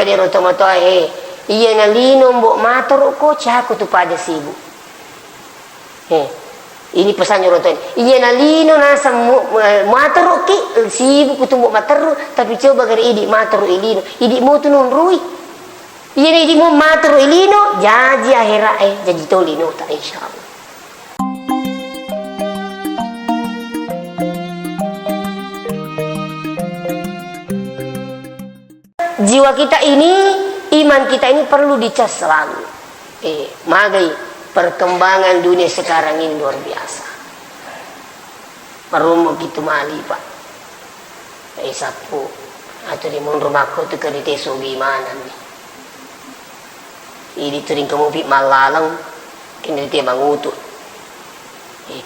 maka dia roto-moto iya na lino mbok matur ko aku tu pada sibuk. Ini pesannya roto ini. Iya na lino nasa matur ki sibuk kutu mbok matur tapi coba gari idi matur ilino. Idi mo tu non rui. Iya na idi mo matur ilino jaji akhirat jadi tolino ta insyaallah. Jiwa kita ini, iman kita ini perlu dicas selalu. Magai perkembangan dunia sekarang ini luar biasa. Marumo gitu mali pak. Sapu atau di mun rumahku tu kari teso gimana nih. Ini turing kamu pi malalang, kini dia mangutut.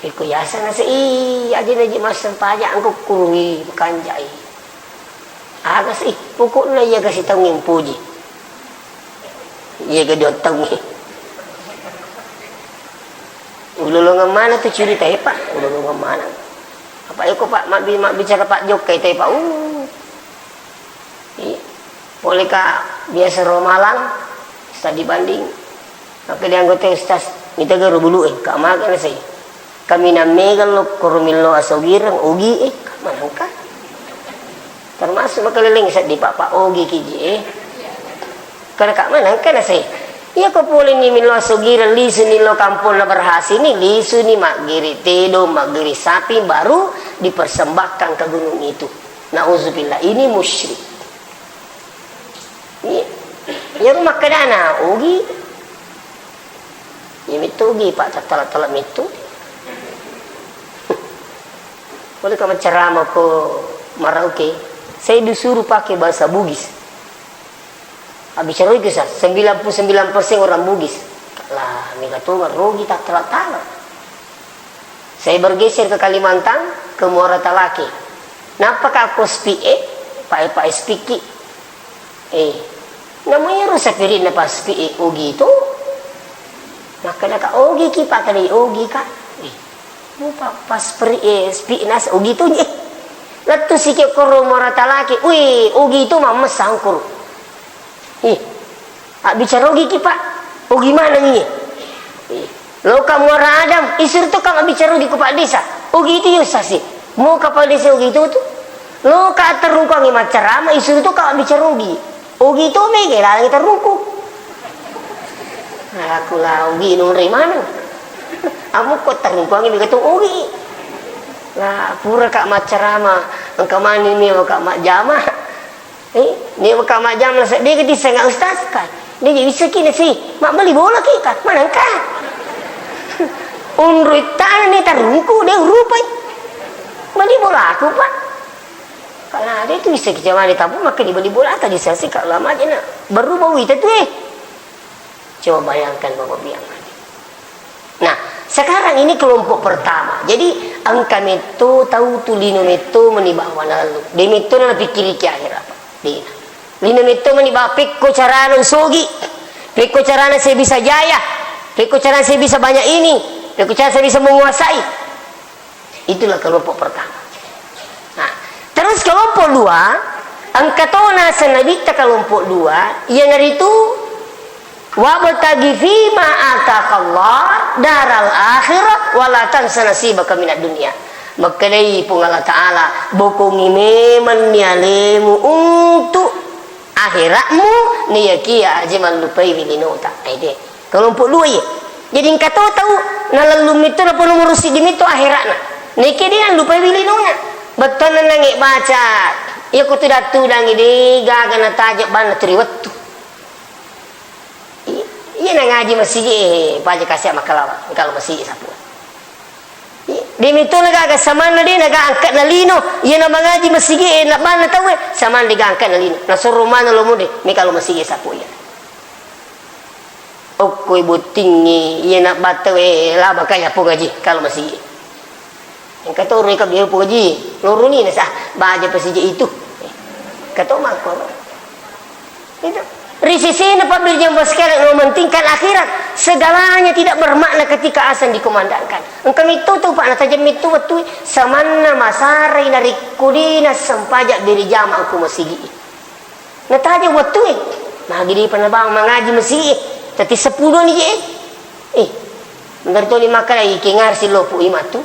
Piku yasa nasi aja naji masan pajak angku kurungi kanjai. Agas pokoknya ia kasih tahu yang puji. Ia kedua tahu ni. Ululungan mana tu cerita pak? Ululungan mana? Apa itu pak? Mak bicara pak Jok kayak pak. Boleh kak biasa romalang, studi banding. Maka dia anggota ustaz minta garu bulu kak makan saya. Kami namegal lo korumilo asogirang ugi mana kak? Termasuk makaliling sa di Pak Ogi kiji karena kak mana kan saya iya ko pulin ni milo sugira lisu ni lo kampung na berhasil ni lisu ni magiri tedo magiri sapi baru dipersembahkan ke gunung itu. Nauzubillah ini musyrik. Ya rumah kedana Ogi ya mitugi Pak tatalak mitu boleh kamu ceramah ko Merauke. Saya disuruh pakai bahasa Bugis. Habis cerita kisah 99% orang Bugis. Lah, mereka tuh rugi tak telat-telat. Saya bergeser ke Kalimantan, ke Muara Talaki. Napakah aku speak Pak speak namanya rusak pirin apa speak Ogi itu. Maka nak Ogi ki Pak kali Ogi kak. Pas speak nas Ogi tu Letu sikit koro morata laki, Ogi itu mama sangkur. Bicara Ogi ki pak, Ogi mana ni? Lo kamu orang Adam, isur tu kamu bicara Ogi kupak desa. Ogi itu yusasi. Mau kapal desa Ogi itu tu? Lo ka terungkang imat ceramah, isur tu kamu bicara Ogi. Ogi itu mege lah kita terungkung. Aku lah Ogi nuri mana? Kamu kok terungkang ini kata Ogi. Lah pura kak mak ceramah engkau mani ni kak mak jamah ni kak mak jamah dia kata saya ustaz kan dia jadi sekian sih mak beli bola ki kan mana kan unruit tanah ni terungku dia rupai beli bola aku pak kalau dia tu bisa kita mani tapu maka dia beli bola tadi saya sih kak lama aja nak berubah itu tu coba bayangkan bapak biang. Nah sekarang ini kelompok pertama. Jadi angka itu tahu tu lino itu menibah lalu. Demi itu nak pikir ke akhir apa? Lino itu menibah pikko carana usogi. Pikko carana saya bisa jaya. Pikko carana saya bisa banyak ini. Pikko carana saya bisa menguasai. Itulah kelompok pertama. Nah, terus kelompok dua, angka tona senabita kelompok dua, yang dari itu wabtagi fima atakallah daral akhirat wala tansa nasibaka minad dunya. Maka dari pun Allah Ta'ala bokongi memang nialemu untuk akhiratmu niyakia aja malupai bilinota. Kelompok dua ya. Jadi engkau tahu nalalum itu apa nomor si dimito akhiratna. Niki dia lupai bilinona. Betul nangik baca. Ya ku tidak tudang ide gagana tajak bana triwettu. Iya nak ngaji masih baca kasih makalawat kalau masih sapu. Demi itu naga sama dia naga angkat nalino. Iya nak ngaji masih nak mana tahu sama dia angkat nalino. Nasur rumah nalo mude. Mi kalau masih sapu ya. Okoi butingi iya nak batu lah bakal apa gaji kalau masih. Yang kata orang kau biar apa gaji. Lorong ni nasah baca pasih itu. Kata makor. Itu. Risisi apabila jambas sekarang mementingkan akhirat, segalanya tidak bermakna ketika asan dikumandangkan. Engkau itu tu pak natajam itu betul samana masari dari kudina sempajak diri jama aku masih. Natajam betul. Magi di panabang mengaji mesti tati 10 ni je. Benar tu ni makan kingar silo pu imatu.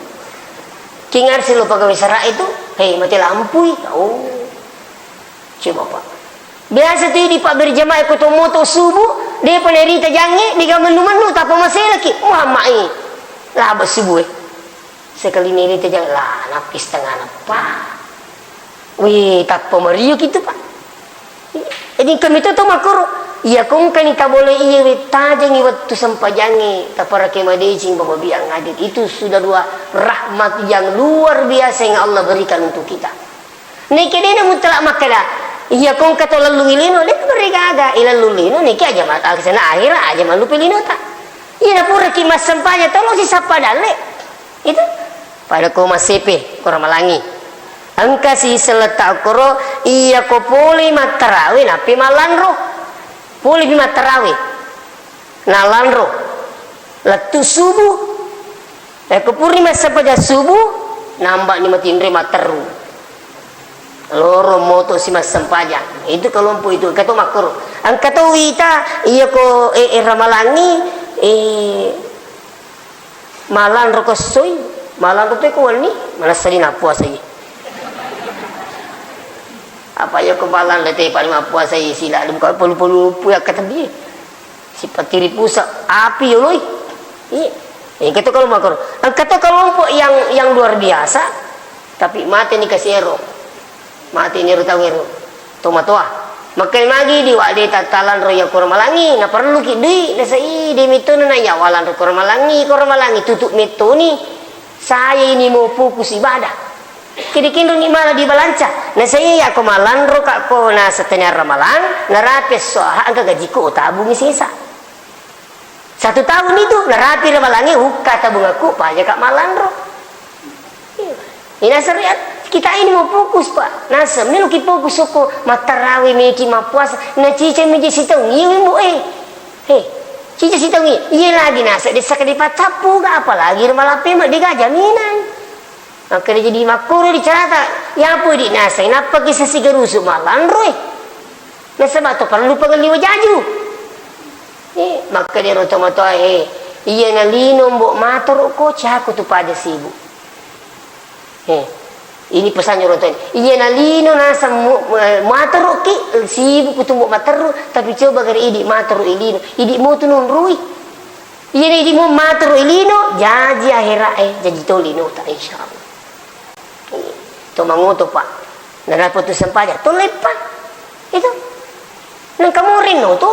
Kingar silo pagawe sara itu, mati lampu. Coba Pak. Biasa tu di Pak berjamaah ikut moto subuh, dia penerita jange, dia menu-menu tak apa masalah lagi. Wah mai. Lah subuh. Sekali ni rita jange lah napis tengah apa. Wih, tak apa Mario gitu Pak. Jadi kami tu makro. Iya kong kan tak boleh iya tajang waktu sempajangi tak para kemadecing bapak biang ngadir itu sudah dua rahmat yang luar biasa yang Allah berikan untuk kita. Niki dia mutlak makala. Iya kong kata lalu ngilino dia berigaga ilalu lino niki aja mata kesana akhirat aja malu pilino tak. Iya pura kimas sempanya tolong si sapa dale. Itu pada ko masepe kora malangi. Angka si seletak koro iya ko poli matarawi napi malanro. Puli bima tarawih nalanro latu subuh kepuri masa pada subuh nambah ni mati nerima teru loro moto si mas sempajang itu kelompo itu kata makro angka tu ita iya ko ramalangi malanro ko soy malanro tu ko wani malas sari na puasa ye apa ya kebalan letih paling puasa sila ada bukan pelu-pelu puyak kata dia si patiri pusat api ya loh kata kalau makro kata kelompok yang luar biasa tapi mati ni kasih ero mati ni rutang ero tomatoa makan lagi di wadi tatalan roya kormalangi na perlu kidui na sai di mito na ya walan kormalangi tutup mito ni saya ini mau fokus ibadah kini-kini ni malah dibalanca. Nah saya ya malan roka ko na setengah ramalan narapes soha angka gaji ko tabungi sisa. 1 tahun itu narapi ramalangi hukka tabung aku pajak kak malan ro. Ini syariat kita ini mau fokus Pak. Nasa melu ki fokus ko matarawi meki mapuasa na cica meji sitong iwi bu cica sitong iya lagi nasa desak di pacapu ga apalagi ramalapi mak diga jaminan. Maka dia jadi makro dicarata ya apa di nasa kenapa kisah si gerusuk malan roy nasa bato perlu pengeliwa jaju maka dia roto-moto iya na lino mbok mator ko caku tu pada sibuk ini pesannya roto iya na lino nasa mator ki sibuk kutu mbok mator tapi coba gari idik mator ilino idik mo tu non roy iya na idik mo mator ilino jaji akhirat jaji tolino tak insyaallah itu manguto Pak nara putusan pajak tu lepas itu nang kamurin no tu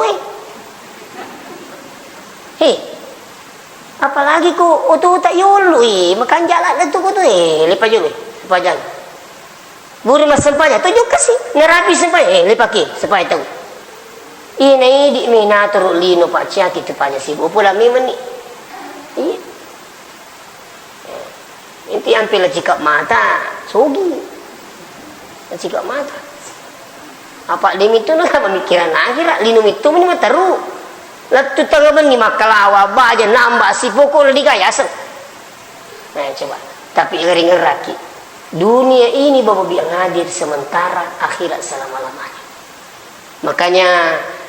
apalagi ko utu tak yulu makan jalan itu ko tu lepas julu pajak buri mas sempajak tu juga sih narapi sempajak lepas ki supaya tahu ini di minatur lino Pak cia kita pajak sih pula memang ni inti ambil cikap mata sogi cikap mata apa dem itu nak pemikiran akhirat linum itu ni mataru latu tangaban ni makalawa baja nambah si pokok digaya asal nah coba tapi ngeri-ngeraki dunia ini bapak biang hadir sementara akhirat selama-lamanya makanya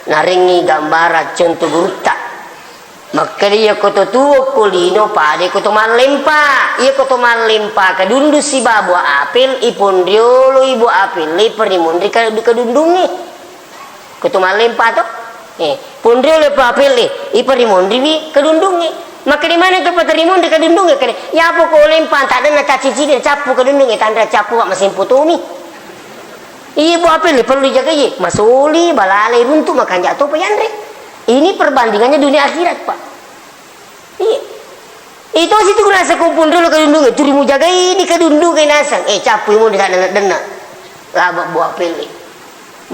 naringi gambaran contoh buruta maka dia koto tuo kulino pade koto malempa ia koto malempa kadundu si babu apel ipon riolo ibu apel leper ni mondri kadundungi koto malempa to pon riolo ibu apel ipon ni mondri bi kadundungi maka di mana ke patri mondri kadundungi kene ya apa ko lempa tak ada na caci dan capu kadundungi tanda capu wak mesin potumi ibu apel perlu dijaga ye masuli balalai runtuh makan jatuh payandre. Ini perbandingannya dunia akhirat Pak. Itu situ nasa kumpul dulu kedundung, curimu jaga ini kedundung ke nasang. Capu mau dekat dena, laba buah pilih.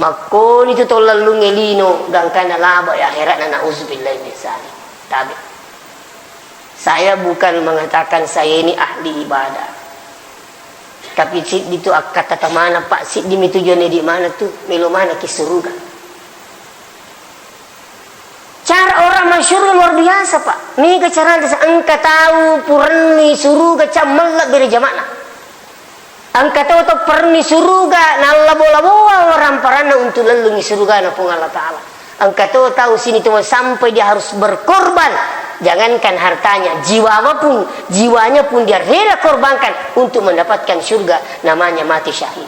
Makon itu tolalu ngelino dan karena laba ya akhirat nana uzubillah misalnya. Tapi saya bukan mengatakan saya ini ahli ibadah. Tapi itu kata mana Pak sid di tujuannya di mana tuh? Melo mana ke surga? Cara orang masyhur luar biasa Pak. Ni cara angka tahu purni suruga camelak beri jamakna. Angka tahu to perni suruga nalla bola bola orang parana untuk lelungi suruga na pung Allah Taala. Engkau tahu sini tuh sampai dia harus berkorban. Jangankan hartanya, jiwanya pun dia rela korbankan untuk mendapatkan surga. Namanya mati syahid.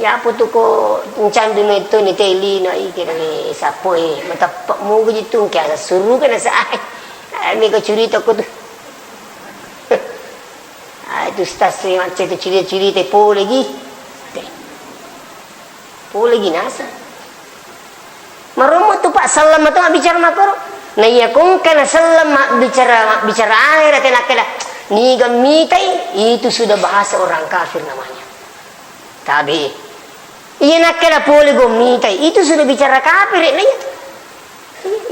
Ya apa tu ko encan dino itu ni teli na ikira ni sapo mata mu gitu kaya suruh kan sa ni ko cerita ko tu. Itu stasi macam tu cerita po lagi. Po lagi nasa. Maromo tu Pak salam tu bicara makro. Na iya kung kana salam bicara akhirat nak kala ni gamitai itu sudah bahasa orang kafir namanya. Tabi. Iya nak kala boleh gamitai itu sudah bicara kafir ni.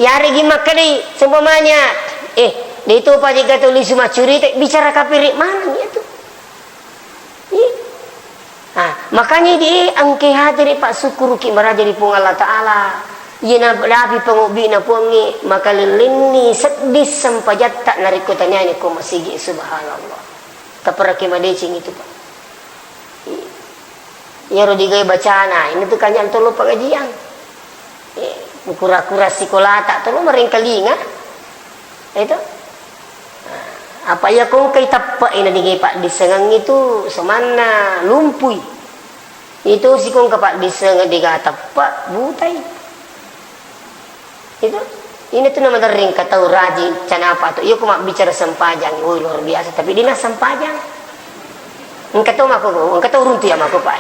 Ya regi makali seumpamanya dia itu apa jika tulis semua cerita bicara kafir mana ni tu? Makanya dia angke hati Pak syukur ki maraja di pung Allah Ta'ala. Ia na labi pengubi na pungi maka lilini sedis sampajat tak narikutanya ni ko masigi subhanallah. Kapara ki madecing itu Pak. Ya ro digay bacana ini tu kanyan tolo pagajian. Kura-kura sekolah tak tolo maringkalinga. Itu apa ya kung kay tappa ina digay Pak disengang itu semana lumpuy. Itu si kung kapak disengang diga tappa butay. Itu ini tuh nama dering kata rajin cana apa tuh. Iyo kuma bicara sempajang, luar biasa tapi dia sempajang. Engkau tahu mako, engkau tahu runtuh ya mako Pak.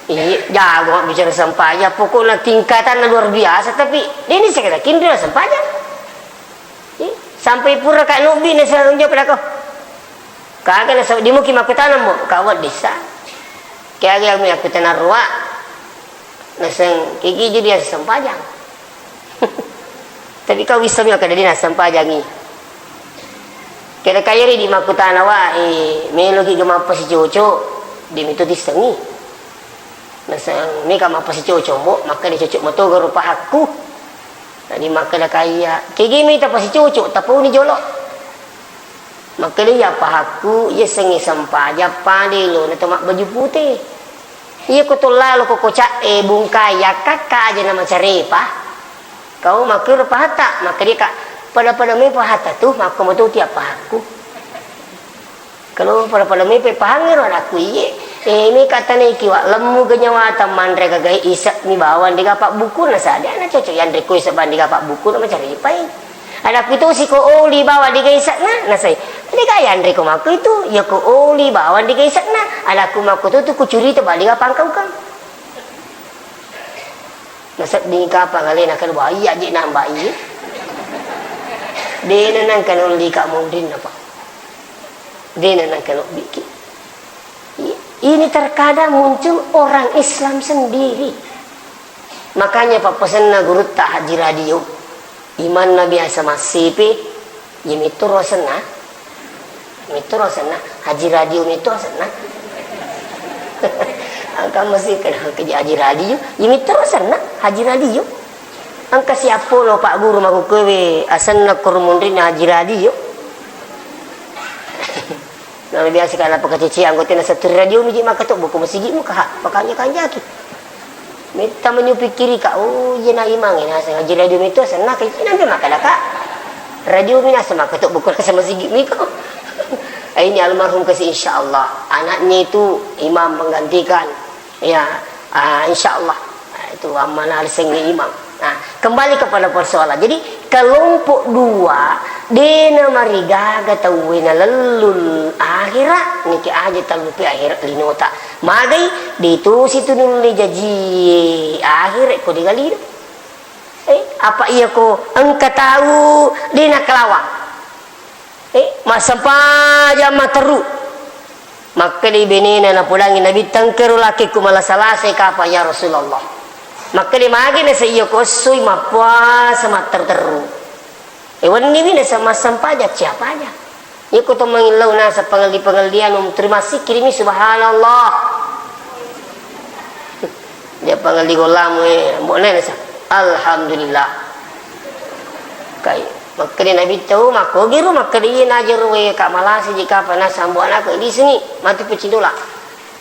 Iya, jago bicara sempajang. Pokoknya tingkatan luar biasa tapi dia ini saya kata kindra sempajang. Sampai pura kak nubi na sa unjo pada ko. Kagak na sa di mo kimaku tanam mo kawat desa. Kaya agak mi aku tanah ruwa. Nasang kiki jadi sempajang. Tapi kau bisa mi kada di sempajang ni. Kaya kaya ri di maku tanah wa melo ki gamapa si cucu di mitu disengi. Nasang ni kamapa si cucu mo maka di cucu mo to rupa aku. Tadi makala kaya kigi ta pasi cucu tapu ni jolok makala ya pahaku ya sengi sampaja padelo na tomak baju putih iya ko tolalo ko koca bungkai ya kakak aja nama carepa kau makir pahata makali ka pada me pahata tuh maka mo tiap pahaku kalau pada me pahangir aku iya ini kata ni kiwa lemu genyawa taman rega gai isak ni bawan diga pak buku na sa dia na cocok yang rekoi saban diga pak buku na macam ripai ada itu si ko oli bawa diga isak na say diga yang reko maku itu ya ko oli bawa diga isak na ada ku maku tu ku curi tu ba diga pangkau kan nasak di ka pangalin akan bayi aje nambah iya de nan kan oli ka mundin apa de nan kan biki. Ini terkadang muncul orang Islam sendiri. Makanya Pak pesan na guru tak haji radio. Iman na biasa masipi. Yimitu rosana. Mitu rosana. Haji radio mitu rosana. Angka masih kena kerja haji radio. Yimitu rosana. Haji radio. Angka siapa lo Pak Guru maku kewe. Asan na kurmundri na haji radio. Nah biasa kan apa kecil anggota na satu radio miji maka tu buku masjid muka hak pakanya kanjaki. Minta menyupikiri ka oh ye na imang ina sa ngaji radio itu sana ka nanti maka dak. Radio mina sama ka tu buku sa masjid miko. Ini almarhum kasih insyaallah anaknya itu imam menggantikan ya insyaallah itu amanah sengnya imam. Nah, kembali kepada persoalan. Jadi kelompok dua dena marigaga tawina lelul akhirat niki aja talupi akhirat linota. Magai ditu situ nuli jaji akhirat ko digali. Apa iya ko engka tahu dena kelawang. Masampaja materu. Maka di benena na pulangi nabi tangkeru laki ku malasalase ka apa ya Rasulullah. Maka di magi na sa iyo ko soy mapwa sama terteru. Ewan ni na sa masampajak siapa aja. Iyo ko to mangilaw na sa pangaldi-pangaldian terima kasih kirimi subhanallah. Dia pangaldi ko lamu mo na sa alhamdulillah. Kay maka di nabi tahu mako giru maka di najar we ka malasi jika panas sambuan aku di sini mati pecindola.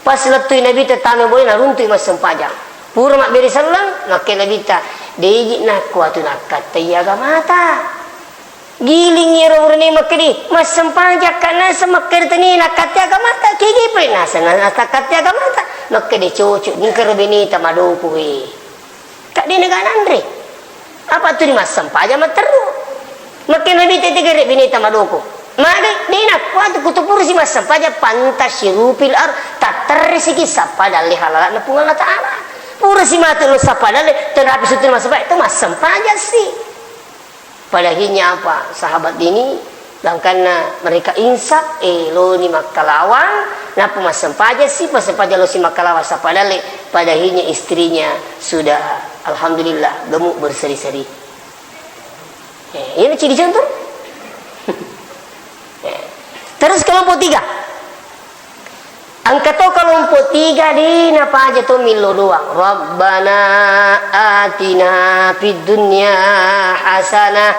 Pas letuy nabi tetame boleh na runtuy masampajak. Pura mak beri selang, makin lebih tak. Deji nak kuatu nak kata ya mata. Giling ya orang ni makin ni. Mas sempajak kana semakin tani nak kata mata. Kiki pernah sana nak kata mata. Makin dia cocok ni kerbini tamado kuih. Kak dia negara Andre. Apa tu ni mas sempajak mat teruk. Makin lebih tetegerek bini tamado ku. Maka dia nak kuat kutupur si mas sempajak pantas sirupil ar tak tersiki sapa dalih halal na pungal ta'ala. Pura si mati lo sapa dalih terapi sutu mas sempajak itu mas sempajak sih. Padahinya apa sahabat ini dan karena mereka insaf lo ni makalawang napa mas sempajak sih mas sempajak lo si makalawa sapa dalih padahinya istrinya sudah alhamdulillah gemuk berseri-seri. Ini ciri contoh. Terus kelompok 3. Angkat tahu kelompok 3 di napa aja tuh milo doang. Rabbana atina fid dunya hasanah.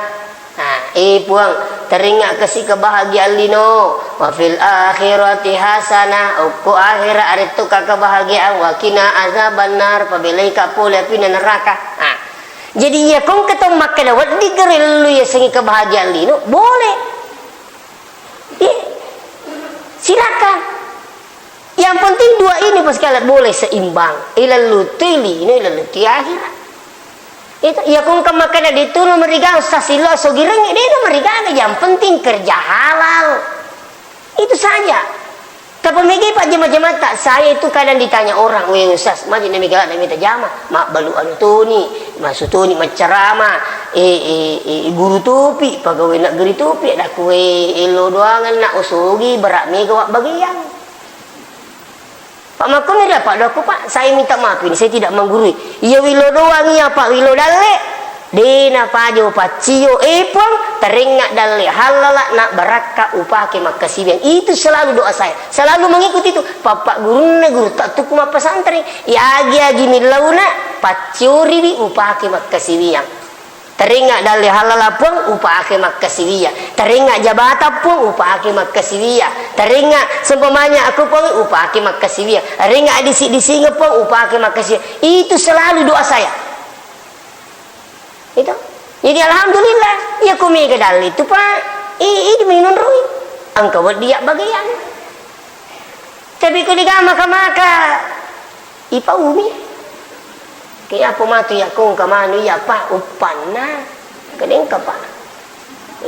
Nah, puang teringat kasih kebahagiaan lino wa fil akhirati hasanah. Uku akhirat ari tu kebahagiaan wa qina azabannar pabelai ka pole api neraka. Nah, jadi ya kong ketong makan awat digeril lu ya sengi kebahagiaan lino boleh. Silakan. Yang penting dua ini pas kalian boleh seimbang. Ilal lutili ini ilal luti akhirat. Itu ya kung kemakan itu nomor 3 sasilo sogireng ini nomor 3 yang penting kerja halal. Itu saja. Tapi megi pak jemaah tak saya itu kadang ditanya orang, "Weh Ustaz, maju nami galak nami tajama, mak balu anu tu ni, masuk tu ni mencerama, guru topi, pegawai nak geri topi, dak kue elo doangan nak usugi berak mega wak bagian." Pak Makun ni dapat aku pak, saya minta maaf ini, saya tidak menggurui. Iya wilo doang ya pak, wilo dalek. Dena pajo pacio pun teringat dalek halala nak baraka upake makasibian. Itu selalu doa saya. Selalu mengikuti itu. Bapak guru tak tuku ma pesantren. Agi milauna paciori bi upake makasibian. Teringat dalek halala pun upake makasibian. Teringat jabatan pun upake makasibian. Teringat sempamanya aku pun upake makasibian. Teringat di singa pun upake makasibian. Itu selalu doa saya. Itu jadi alhamdulillah ya kumi ke dal itu pak ini minun rui angka buat dia bagian tapi kalau digamaka maka ipa umi kaya apa matu ya kong kamanu ya pak upana kadang kapa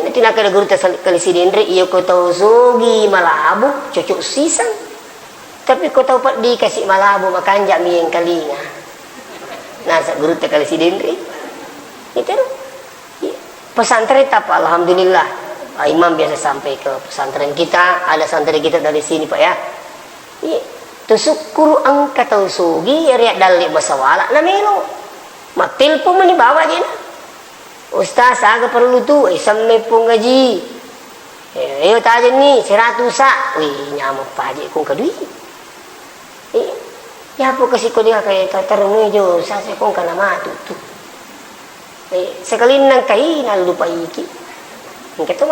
ini tina kada guru kali sidindri iya ko tau zogi malabu cocok sisang tapi ko tau pak dikasih malabu makanja miyeng kalinga nah sa guru kali sidindri itu pesantren apa alhamdulillah imam biasa sampai ke pesantren kita ada santri kita dari sini pak ya tusukuru angka tau sugi riak dalik masawala namelo matil pun meni bawa aja na ustaz agak perlu tu sampai pun ngaji ayo taja ni 100 sak wih nyamuk paje kong kadui ya apa kasih kau dia kayak terungi jo saya kong kana matu tu sekali nang kaina lupa iki gitu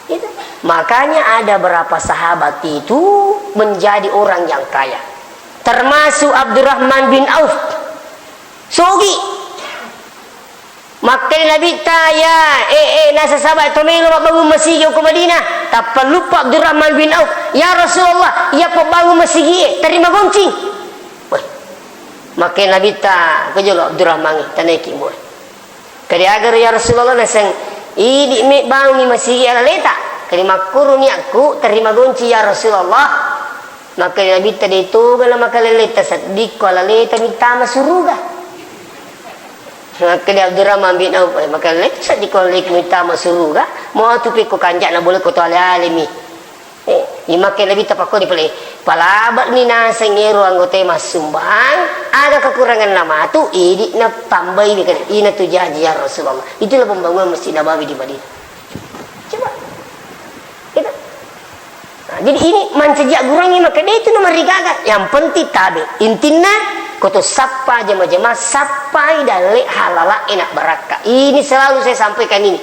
itu makanya ada berapa sahabat itu menjadi orang yang kaya termasuk Abdurrahman bin Auf sogi makai Nabi taya nasa sahabat tomelo bangun masjid ke Madinah tak lupa Abdurrahman bin Auf ya Rasulullah ya bangun masjid terima goncing makai Nabi ta kejolo Abdurrahman tanaiki boy kadi agar ya Rasulullah nasang ini mi bangun masih ala leta kadi makuru ni aku terima gonci ya Rasulullah maka Nabi tadi itu gala maka leleta sadiko ala leta minta masuruga maka dia Abdurrahman bin Auf maka leleta sadiko ala leta minta masuruga mau tupi ko kanjak na boleh ko to ala alimi maka Nabi tapako di pala palabat ni nasa ngero anggota mas sumbang ada kekurangan nama tu ini na tambah ini kan ini tu janji ya Rasulullah itulah pembangunan Masjid Nabawi di Madinah coba kita nah, jadi ini mencegah gurangi maka dia itu nomor 3 yang penting tabe intinya koto sapa jemaah sapai dalek halala enak baraka ini selalu saya sampaikan ini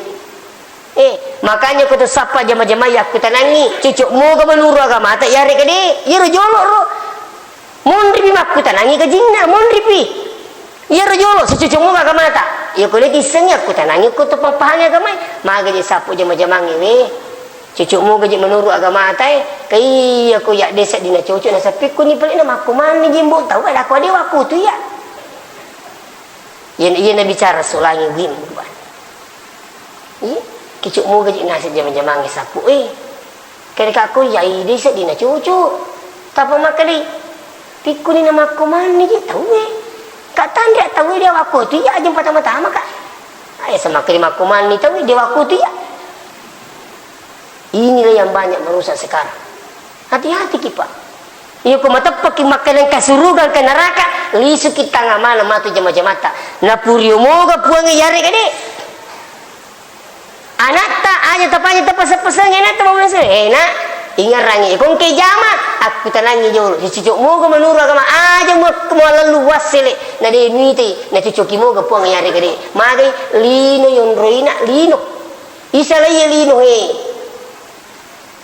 makanya kutu sapa jama-jama ya kutanangi cucukmu ke menuru agama tak yari kadi yiro jolok ro mondri mak ku tanangi ke jinna mondri pi iya rojolo secucu mo ka mata iya ko leti sengya ku tanangi ku to papahangi agama maga je sapu je majamangi we cucu mo gaji menuru agama atai kai aku ya desa dina cucu na sapi ku ni pelik na mak ku mani jimbo tahu ada ko dia waku tu ya iya na bicara sulangi win buat iya cucu mo gaji nasi je majamangi sapu kaya aku ya desa dina cucu tapa makali pikuni nama aku mani je tahu kata dia tahu dia waku tu ya aja pertama-tama kak ayah sama kelima aku mani tahu dia waku tu ya inilah yang banyak merusak sekarang hati-hati kipak iya ku mata pakai makanan kasurugan ke neraka lisu kita ngamana matu jama-jamata na purio moga puangi yare kade anak tak aja tapanya tapasa-pasa ngena ta mau nak ingat rangi kong ke jama aku tanangi jolo si cucuk mo go menuru agama aja mo lalu wasile na de miti na cucuk mo go puang yare gede magai lino yon roina lino isala ye lino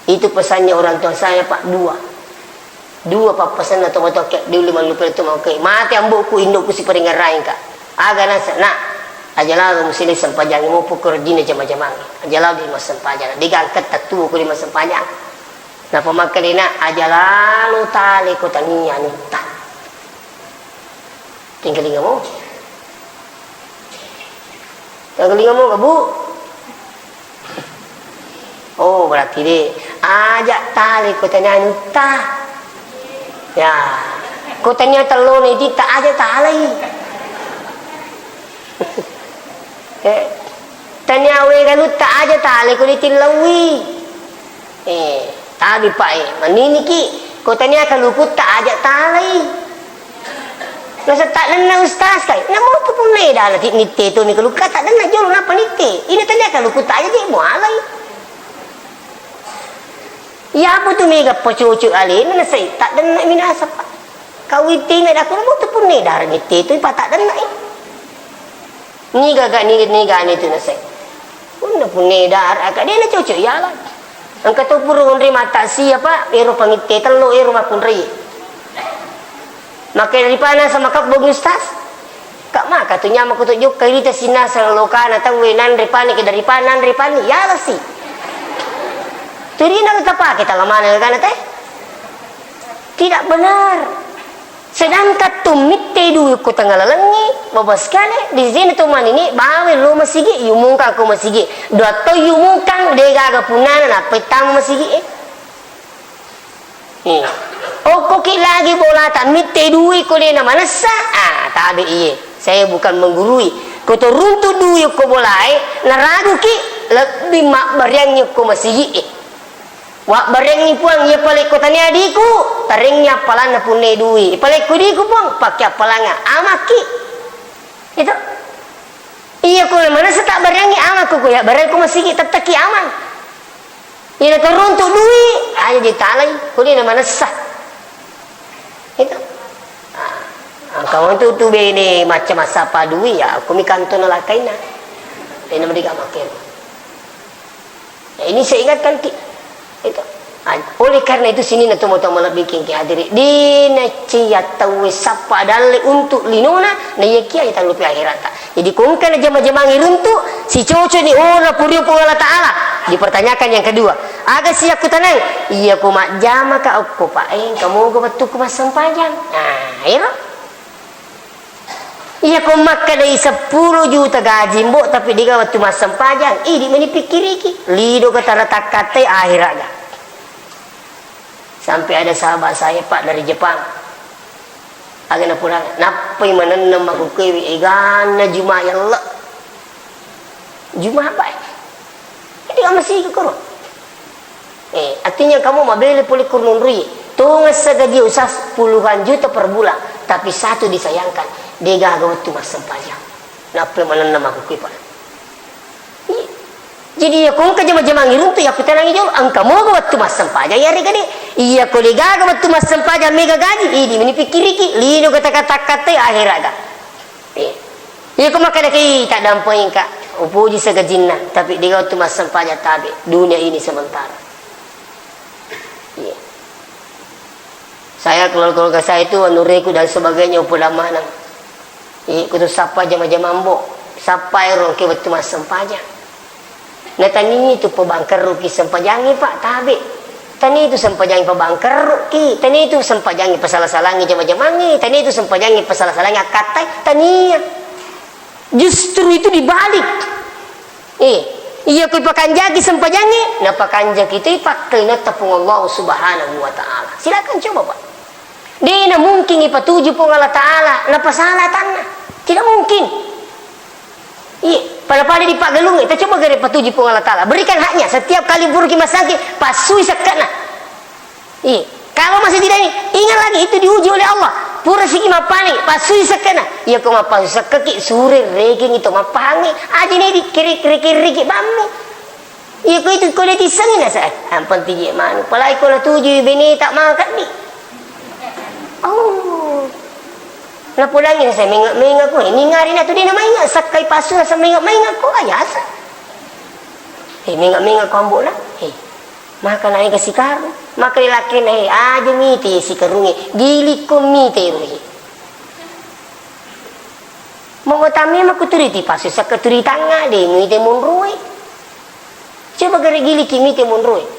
itu pesannya orang tua saya pak dua pak pesan atau kayak dulu lupa itu mau ke mati amboku indukku si peringat raing kak aga nasa nak ajalah musili sempajang mo pukul dina jama-jamang ajalah di mas sempajang digangkat tatu ku di mas sempajang na pemakalina ajalah lu tali ko taniya nita tinggalinga mo kabu oh berarti deh ajak tali ko taniya nita ya ko taniya talo ni di tak aja tali taniya we kalu tak aja tali ko ditilawi tadi pak manini ki kota ni akan luput tak ajak talai nasa tak nana ustaz kai namo tu pun leda lah nite tu ni kalau kata nana jolo napa nite ini tadi akan luput tak aja dia mualai ya apa tu mega pocucu ali nana sai tak nana minasa pak kau ite ni aku namo tu pun leda nite tu pak tak nana ni gagak ni tu nasa pun pun leda agak dia nak cucu ya lah angkat tu purun ri mata si apa ero pangite telo ero makun ri maka dari pana sama kak bog ustaz kak maka tu nyama ku tujuk kali ta sina sang lokana tang wenan ri pani ke dari panan ri pani ya la si turina ta pa kita lamana kana teh tidak benar sedangkan tumitte du ko tangalalangi babas kale di sini tu man ini bawe lo masigi yumungka ko masigi do to yumungkang de gaga punana na petam masigi oh kok lagi bola tak mitte du ko de na manasa tabe iye saya bukan menggurui ko to runtu du ko bolai na ragu ki lebih mak baryang ko masigi wak bareng ni puang ia palek kota ni adiku taringnya palana punne dui palek kudiku puang pakai palanga amaki itu iya ko mana setak barengi amaku ko ya barengku masih teteki aman ina teruntuk dui aja ditalai ko ni mana sah itu kawan tu bene macam apa dui ya aku mi kanton lakaina ini mereka makin ini saya ingatkan itu oleh karena itu sini natu mau tahu bikin ki hadiri dina cia tahu sapa dalle untuk linona na yaki kita lupa akhirat jadi kung kana jama-jama ngiruntu si coco ni ora purio po Allah taala dipertanyakan yang kedua aga siap ku tanang iya ku mak jama ka aku pak kamu go betul ku mas sempajang iya iya ku mak kadai 10 juta gaji mbok tapi diga waktu mas sempajang di meni pikiriki lido kata takate akhirat sampai ada sahabat saya pak dari Jepang agak pulang napai menanam aku kewi egana juma yang lek juma apa jadi kamu masih ke kurun artinya kamu mau beli pulih kurun ri tungas segaji usah puluhan juta per bulan tapi satu disayangkan dia gak waktu mas sempajang napai menanam aku kewi pak jadi ya kung kajama-jama ngirun tu ya kita nangi jol angka mo ga wattu mas sempajang ya regade iya ko liga ga wattu mas sempajang mega gaji ini meni pikiriki lino kata-kata akhirat ga iya ko makada kai tak dampai ka upuji sagajinna tapi dia wattu mas sempajang tabe dunia ini sementara iya Saya keluarga saya itu anureku dan sebagainya upula manang. Kutu sapa jama-jama mambo. Sapa erong ke betul mas sempaja. Nah tani itu pebangker ruki sempajangi pak tabe. Tani itu sempajangi pebangker ruki. Tani itu sempajangi pasalah-salangi jama-jamangi. Tani itu sempajangi pasalah-salangi akatai. Tani justru itu dibalik. Iya kui pakanjagi sempajangi. Nah pakanjagi itu pakai na tepung Allah subhanahu wa ta'ala. Silakan coba pak. Dia mungkin ipatuju pun Allah Ta'ala. Napa salah tanah? Tidak mungkin. Iya, pada di Pak Galung kita coba gari patuju pun Allah Ta'ala. Berikan haknya. Setiap kali buruk masaki pasui sekena. Iya. Kalau masih tidak ini, ingat lagi itu diuji oleh Allah. Pura siki mapani pasui sekena. Iya kau mapasu sekeki suri reking itu mapangi. Aja nih di kiri bami. Iya kau itu kau dia disengin saya. Ampun tiji manu. Palai kau lah tuju bini tak makan di. Oh, na pulang ini saya mengingat ko. Ini ngari na tu di nama ingat sakai pasu na sa mengingat ko ayasa. Mengingat ko ambo na. Maka na kasi karo. Maka laki na aja miti si karungi. Gili ko miti ruhi. Mengutami makuturiti pasu sa katuritanga de miti munrui. Coba gari gili ki miti munrui.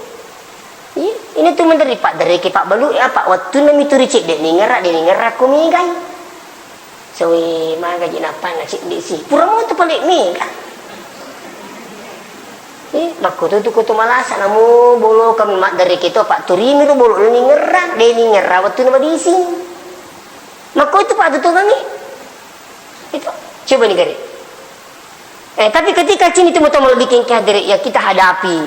Ini tuh menteri Pak dari Pak Balu ya Pak waktu nami turi cek dek ngerak ko migai. Sawi maga jinapan na cek dek si. Pura mo tu palik miga. Bako tu ko tu malasa namu bolo kami mak dari kita Pak turi miru bolo ni ngerak dek ni ngerak waktu nama di sini. Mako itu Pak tu kami. Itu coba nih gari. Tapi ketika cini itu mau bikin kehadiran ya kita hadapi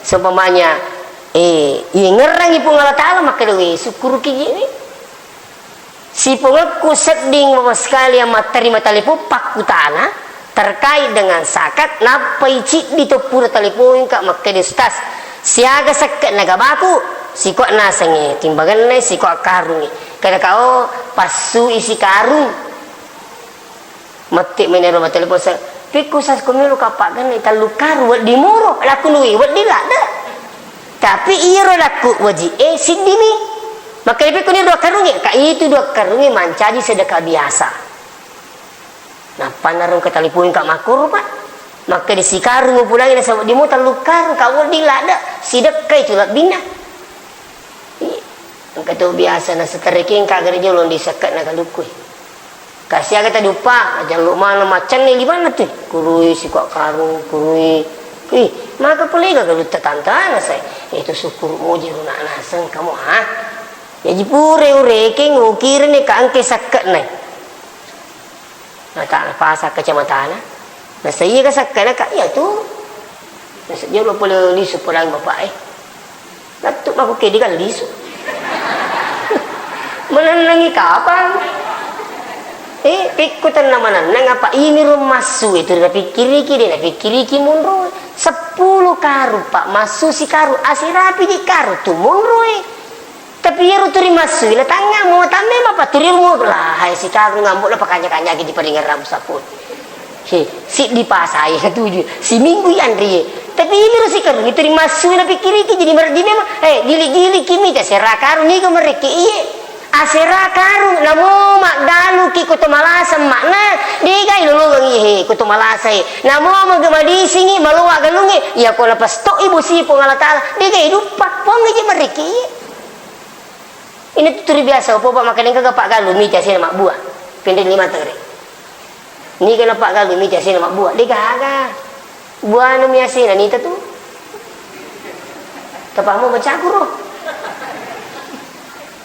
seumpamanya ngerang ipung Allah Ta'ala maka dewe syukur kini si pengaku seding bawa sekali yang terima talipu paku tanah terkait dengan sakat napai cik di topura talipu ingkak maka de stas siaga sakat naga baku si kok nasangi timbangan nai si kok karungi kada kau pasu isi karung mati menero talipu sa piku sas kumilu kapak kan italu karu wad dimuro laku nui wad dilada. Tapi iya laku wajib sidimi maka lebih kuni dua karungi kak itu dua karungi mancadi sedekah biasa nah panarung ketalipuin kak makur pak maka di si karung pulang ini sama dimu terlukar kau dilada sedekah itu lah bina kata biasa na seteriking kak gereja ulun disekat na kalukui kasih kata dupa jangan lu mana macan ni gimana tuh kurui si kak karung kurui maka pelega kalau tetantana saya itu syukur muji runa naseng kamu ya jipure ureke ngukir ni ka angke sakit ni tak pasa kecamatan nah saya ka sakit ka ya tu dia lo boleh lisu pulang bapak datuk aku ke dia lisu menangi kapan ikutan nama nang apa ini rumah su itu tapi kiri mundur 10 karu pak masu si karu asirapi di karu tu mundur tapi ya ruturi masu ila tanga mau tame apa turi mu lah hai si karu ngambuk lah pakanya di paringan ram saput si di pasai tuju si minggu andri tapi ini si karu itu di masu na pikiri jadi merdi memang gili kimi ta sera karu ni ko mereki asera karung namo mak dalu ki kutu malasam makna digai lulungang ihe kutu malasai namo magamadi singi maluwa galungi ya ko lepas to ibu si pung Allah Ta'ala digai dupak pong ngi meriki ini tuturi biasa opo pak makanin kagak pak galu mi jasi mak buah pendek 5 tengre ni kana pak galu mi jasi mak buah digaga buah no mi asina ni tu tapamu baca guru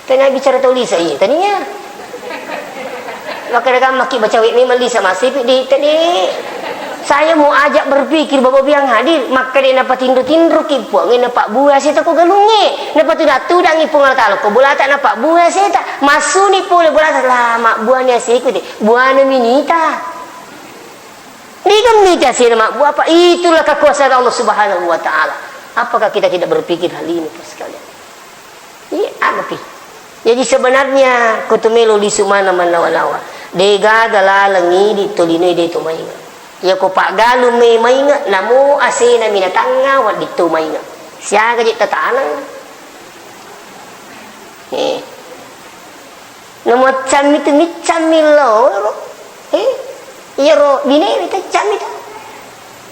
tanya bicara tulis saya tadinya maka mereka maki baca wik memang lisa masih di tadi saya mau ajak berpikir bapak biang hadir maka dia dapat tindu kipuang ini pak buah saya tak galungi dapat tu datu dan ipung Allah Ta'ala ko bola tak nampak buah saya tak masuk ni pole bola tak lama buahnya saya ikuti buahnya minita ni kan minita saya nama buah apa itulah kekuasaan Allah Subhanahu Wa Ta'ala apakah kita tidak berpikir hal ini sekalian iya agapi. Jadi sebenarnya kutumelo di sumana manlawa-lawa. Dega galalangi di tolino de to mainga. Ya ko pak galu me mainga namu asena minatanga wa di to mainga. Sia gaji tatana. Namo cam itu micamilo. Iya ro bine itu cam itu.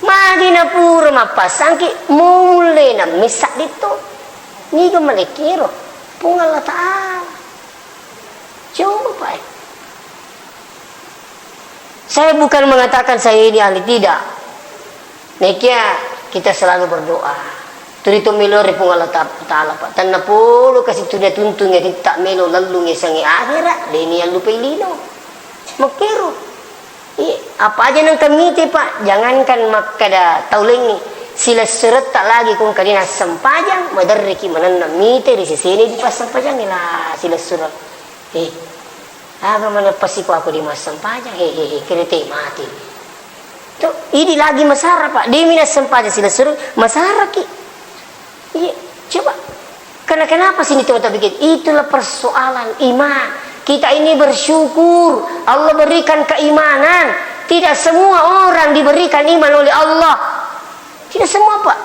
Madina pura mapasangki mulai na misak dito. Ni malekiro. Pungal Ta'ala. Coba Pak. Saya bukan mengatakan saya ini ahli, tidak. Nekia kita selalu berdoa. Turito melo ri pungal Ta'ala Pak. Tanna polo kasi tunya tuntunnya kita melo lalu ngesangi akhirat. Deni yang lupa ilino. Makiro. Apa aja nang kamiti Pak. Jangankan makada taulengi. Sila surat tak lagi kung kanina sampajang. Madariki mananna mite di sini di pas sampajang nila sila surat. Aga mana pasipo ako di mas sampajang. Kerete mati. Tuh, ini lagi masara Pak. Di minas sampajang sila surat masara ki. Iya, coba. Kenapa sini teman-teman bikin? Itulah persoalan iman. Kita ini bersyukur Allah berikan keimanan. Tidak semua orang diberikan iman oleh Allah. Tidak semua Pak.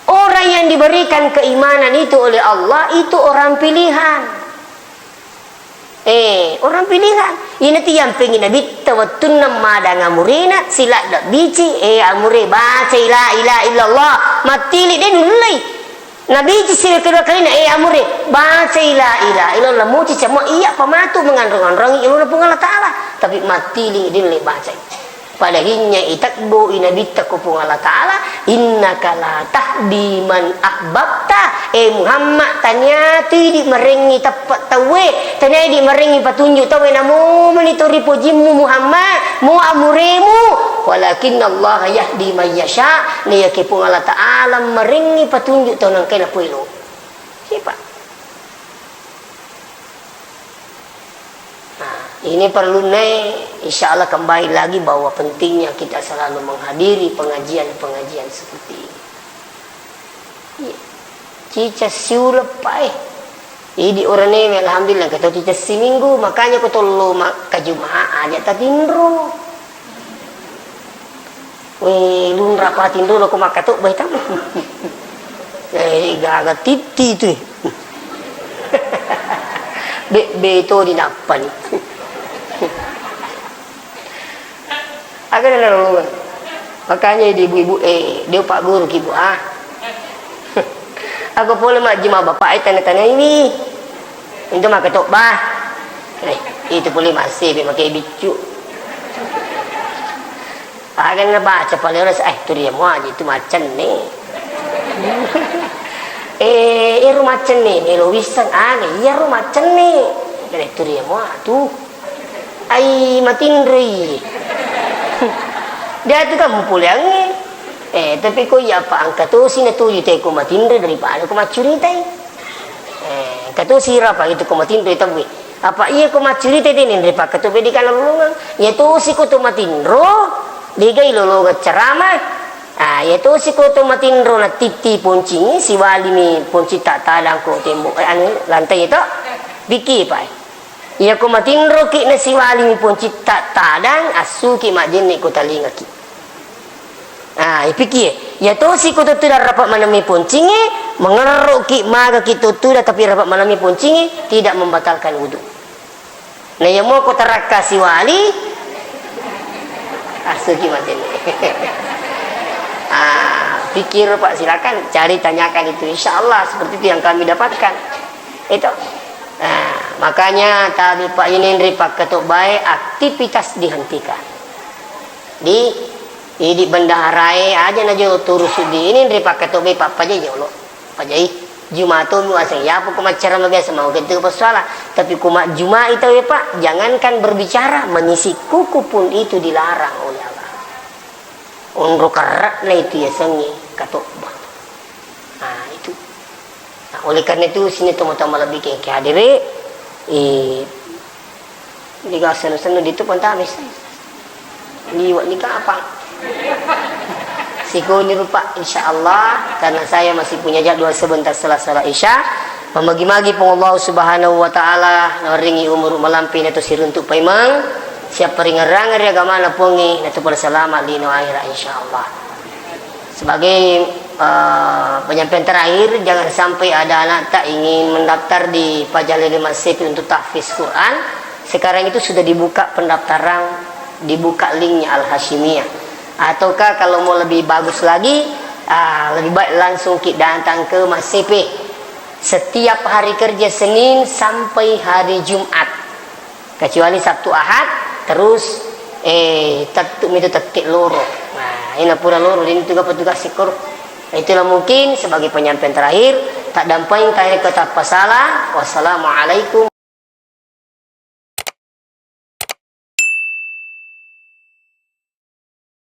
Orang yang diberikan keimanan itu oleh Allah itu orang pilihan. Orang pilihan. Ini yang pengen nabi tawatun namada ngamurina sila dak bici amure baca la ilaha illallah matili dia nulai. Nabi sila kedua kali na amure baca la ilaha illallah muci cuma iya pamatu mengandung-andung ilmu pungal Ta'ala tapi matili dia nulai baca. Padahinya itakbo inabita ko pungal Ta'ala innaka la tahdi man ahbabta Muhammad tanyati di merengi tapat tawe tanyai di merengi patunjuk tawe namu menitori pujimu Muhammad mu amuremu walakin Allah yahdi man yasha niyake pungal Ta'ala merengi patunjuk tahu nang kena puilo siapa. Ini perlu insya Allah kembali lagi bahwa pentingnya kita selalu menghadiri pengajian-pengajian seperti ini. Cica siula pai. Ini orang ini alhamdulillah kata cica seminggu makanya aku tolong ke Jumat aja tatindro. Lun rapatin dulu aku makatuk baik tamu. Gagal titi tu. Beto di napa nih. Agak ada lolongan. Makanya di ibu-ibu dia pak guru kibu aku boleh mak jema bapak tanya-tanya ini itu mak ketok bah itu boleh masih pakai bicu agak ada baca paling orang tu dia mau aja itu macam nih rumah macam nih lo wisang iya rumah macam nih itu dia mau tuh matindri dia tu kan pulang tapi kau ya apa angkat tu sini tu itu kau matindri daripada kau macuritai kata sirapa itu kau matindri tapi apa iya kau macuritai ini daripada tu bedikan lolongan ya tu si kau tu matindro digai lolongan ceramah ya tu si kau tu matindro na titi poncingi si wali mi ponci tak tadang kau tembok lantai itu biki pai. Ya ko matindro ki na siwali mi pun cita tadang asu ki majin ko talinga ki. Ipiki ya to si ko tutuda rapat manami poncingi mengeruk ki maga ki tutuda tapi rapat manami poncingi tidak membatalkan wudu. Nah ya mau ko taraka siwali asu ki majin. Pikir Pak silakan cari tanyakan itu insyaallah seperti itu yang kami dapatkan. Itu makanya tadi Pak ini Pak ketuk baik aktivitas dihentikan di bendaharai aja najo turus di ini Pak ketuk baik Pak Pajai jolo Pajai Jumato mu asing ya aku macara biasa mau gitu persoalan tapi kumat Juma itu ya Pak jangankan berbicara mengisi kuku pun itu dilarang oleh Allah unro karat lah itu ya sengi ketuk itu oleh karena itu sini teman-teman lebih kayak hadiri liga senu-senu itu pun tak bisa liwat nikah apa siku ni rupa insyaallah karena saya masih punya jadwal sebentar setelah salat isya memagi-magi pun Allah subhanahu wa ta'ala naringi umur malampi na to siruntuk paimang siapa ringar-rangar ya gamana pongi na to pada selamat lino akhirat insyaallah sebagai penyampaian terakhir, jangan sampai ada anak tak ingin mendaftar di Pajalili Mas-Sepi untuk tahfiz Quran. Sekarang itu sudah dibuka pendaftaran, dibuka linknya Al-Hashimiyah. Ataukah kalau mau lebih bagus lagi, lebih baik langsung kita datang ke Mas-Sepi setiap hari kerja Senin sampai hari Jumat, kecuali Sabtu Ahad terus tetap itu tetik loro. Nah, ini pura loro ini tugas sikor. Itulah mungkin sebagai penyampaian terakhir. Tak dampain kaya kata pasalah. Wassalamualaikum